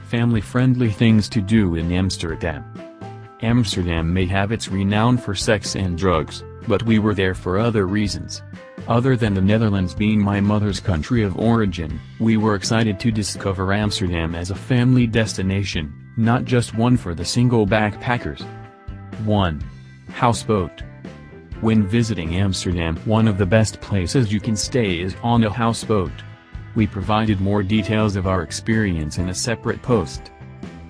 family-friendly things to do in Amsterdam. Amsterdam may have its renown for sex and drugs, but we were there for other reasons. Other than the Netherlands being my mother's country of origin, we were excited to discover Amsterdam as a family destination, not just one for the single backpackers. 1. Houseboat. When visiting Amsterdam, one of the best places you can stay is on a houseboat. We provided more details of our experience in a separate post.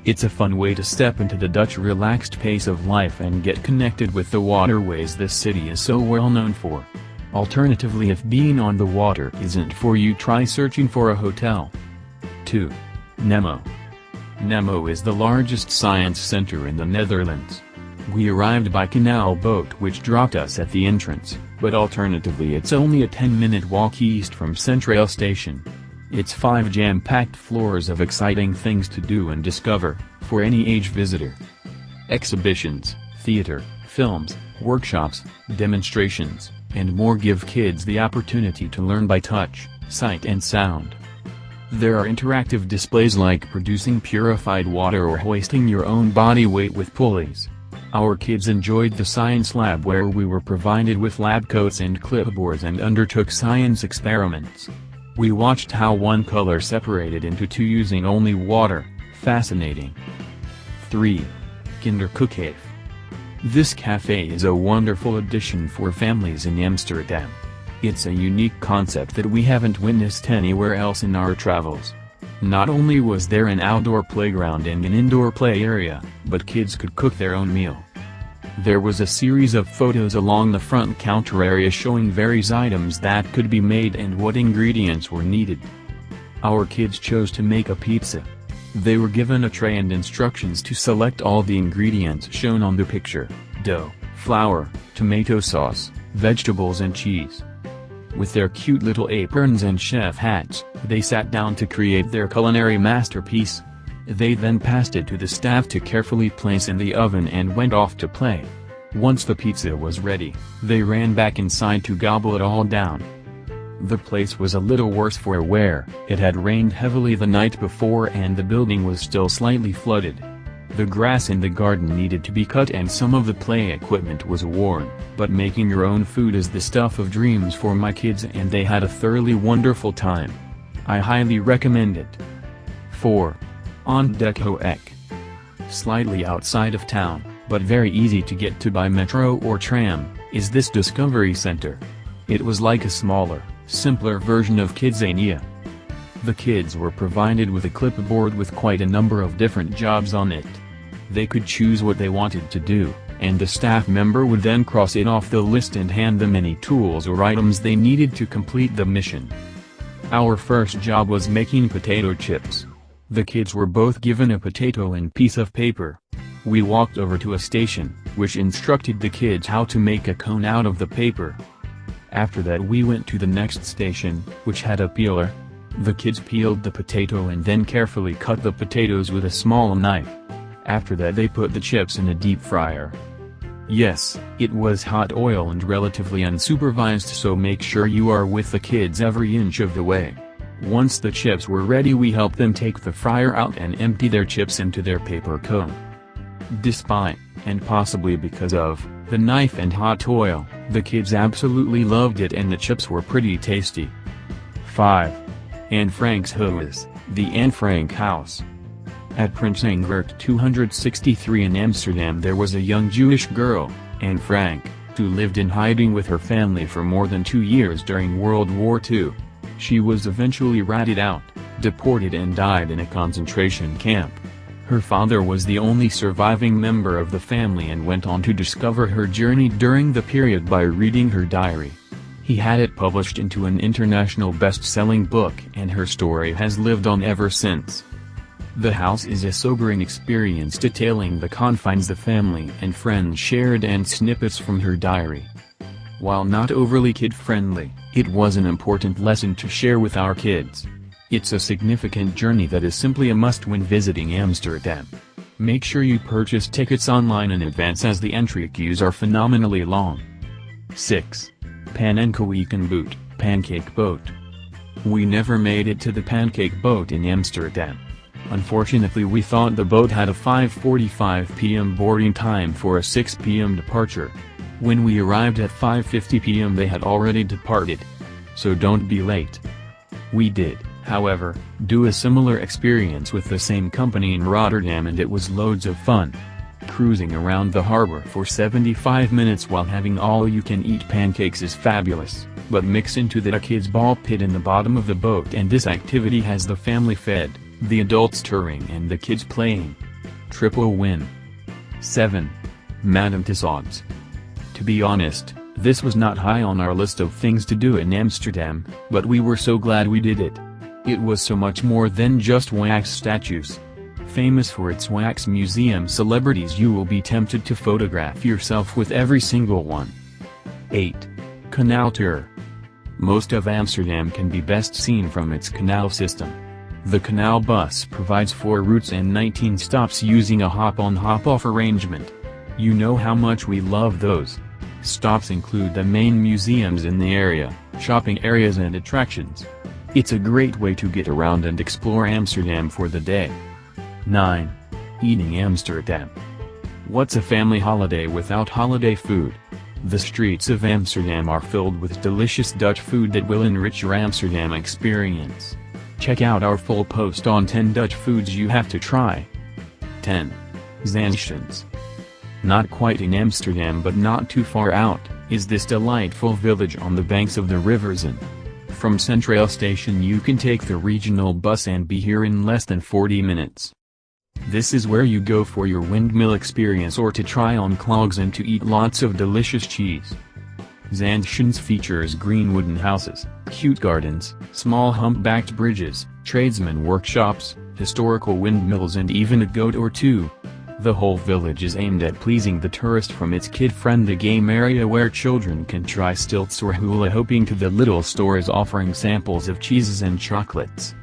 It's a fun way to step into the Dutch relaxed pace of life and get connected with the waterways this city is so well known for. Alternatively, if being on the water isn't for you, try searching for a hotel. 2. NEMO. NEMO is the largest science center in the Netherlands. We arrived by Canal Boat, which dropped us at the entrance, but alternatively it's only a 10-minute walk east from Centraal Station. It's 5 jam-packed floors of exciting things to do and discover, for any age visitor. Exhibitions, theater, films, workshops, demonstrations, and more give kids the opportunity to learn by touch, sight and sound. There are interactive displays like producing purified water or hoisting your own body weight with pulleys. Our kids enjoyed the science lab where we were provided with lab coats and clipboards and undertook science experiments. We watched how one color separated into two using only water. Fascinating. 3. Kinderkookkafe. This cafe is a wonderful addition for families in Amsterdam. It's a unique concept that we haven't witnessed anywhere else in our travels. Not only was there an outdoor playground and an indoor play area, but kids could cook their own meal. There was a series of photos along the front counter area showing various items that could be made and what ingredients were needed. Our kids chose to make a pizza. They were given a tray and instructions to select all the ingredients shown on the picture: dough, flour, tomato sauce, vegetables and cheese. With their cute little aprons and chef hats, they sat down to create their culinary masterpiece. They then passed it to the staff to carefully place in the oven and went off to play. Once the pizza was ready, they ran back inside to gobble it all down. The place was a little worse for wear. It had rained heavily the night before and the building was still slightly flooded. The grass in the garden needed to be cut and some of the play equipment was worn, but making your own food is the stuff of dreams for my kids and they had a thoroughly wonderful time. I highly recommend it. 4. Ontdekhoek. Slightly outside of town, but very easy to get to by metro or tram, is this discovery center. It was like a smaller, simpler version of Kidzania. The kids were provided with a clipboard with quite a number of different jobs on it. They could choose what they wanted to do, and the staff member would then cross it off the list and hand them any tools or items they needed to complete the mission. Our first job was making potato chips. The kids were both given a potato and piece of paper. We walked over to a station, which instructed the kids how to make a cone out of the paper. After that we went to the next station, which had a peeler. The kids peeled the potato and then carefully cut the potatoes with a small knife. After that they put the chips in a deep fryer. Yes, it was hot oil and relatively unsupervised, so make sure you are with the kids every inch of the way. Once the chips were ready we helped them take the fryer out and empty their chips into their paper cone. Despite, and possibly because of, the knife and hot oil, the kids absolutely loved it and the chips were pretty tasty. 5. Anne Frank's Huis, the Anne Frank house. At Prinsengracht 263 in Amsterdam there was a young Jewish girl, Anne Frank, who lived in hiding with her family for more than 2 years during World War II. She was eventually ratted out, deported and died in a concentration camp. Her father was the only surviving member of the family and went on to discover her journey during the period by reading her diary. He had it published into an international best-selling book and her story has lived on ever since. The house is a sobering experience detailing the confines the family and friends shared and snippets from her diary. While not overly kid-friendly, it was an important lesson to share with our kids. It's a significant journey that is simply a must when visiting Amsterdam. Make sure you purchase tickets online in advance as the entry queues are phenomenally long. 6. Pannenkoekenboot, Pancake Boat. We never made it to the Pancake Boat in Amsterdam. Unfortunately we thought the boat had a 5:45 p.m. boarding time for a 6 p.m. departure. When we arrived at 5:50 p.m. they had already departed. So don't be late. We did, however, do a similar experience with the same company in Rotterdam and it was loads of fun. Cruising around the harbor for 75 minutes while having all-you-can-eat pancakes is fabulous, but mix into that a kids' ball pit in the bottom of the boat and this activity has the family fed, the adults touring and the kids playing. Triple win. 7. Madame Tussauds. To be honest, this was not high on our list of things to do in Amsterdam, but we were so glad we did it. It was so much more than just wax statues. Famous for its wax museum celebrities, you will be tempted to photograph yourself with every single one. 8. Canal Tour. Most of Amsterdam can be best seen from its canal system. The canal bus provides 4 routes and 19 stops using a hop-on hop-off arrangement. You know how much we love those. Stops include the main museums in the area, shopping areas and attractions. It's a great way to get around and explore Amsterdam for the day. 9. Eating Amsterdam. What's a family holiday without holiday food? The streets of Amsterdam are filled with delicious Dutch food that will enrich your Amsterdam experience. Check out our full post on 10 Dutch foods you have to try. 10. Zaanse Schans. Not quite in Amsterdam but not too far out, is this delightful village on the banks of the river Zaanse. From Centraal Station you can take the regional bus and be here in less than 40 minutes. This is where you go for your windmill experience or to try on clogs and to eat lots of delicious cheese. Zaanse Schans features green wooden houses, cute gardens, small humpbacked bridges, tradesmen workshops, historical windmills and even a goat or two. The whole village is aimed at pleasing the tourist, from its kid-friendly game area where children can try stilts or hula hooping to the little stores offering samples of cheeses and chocolates.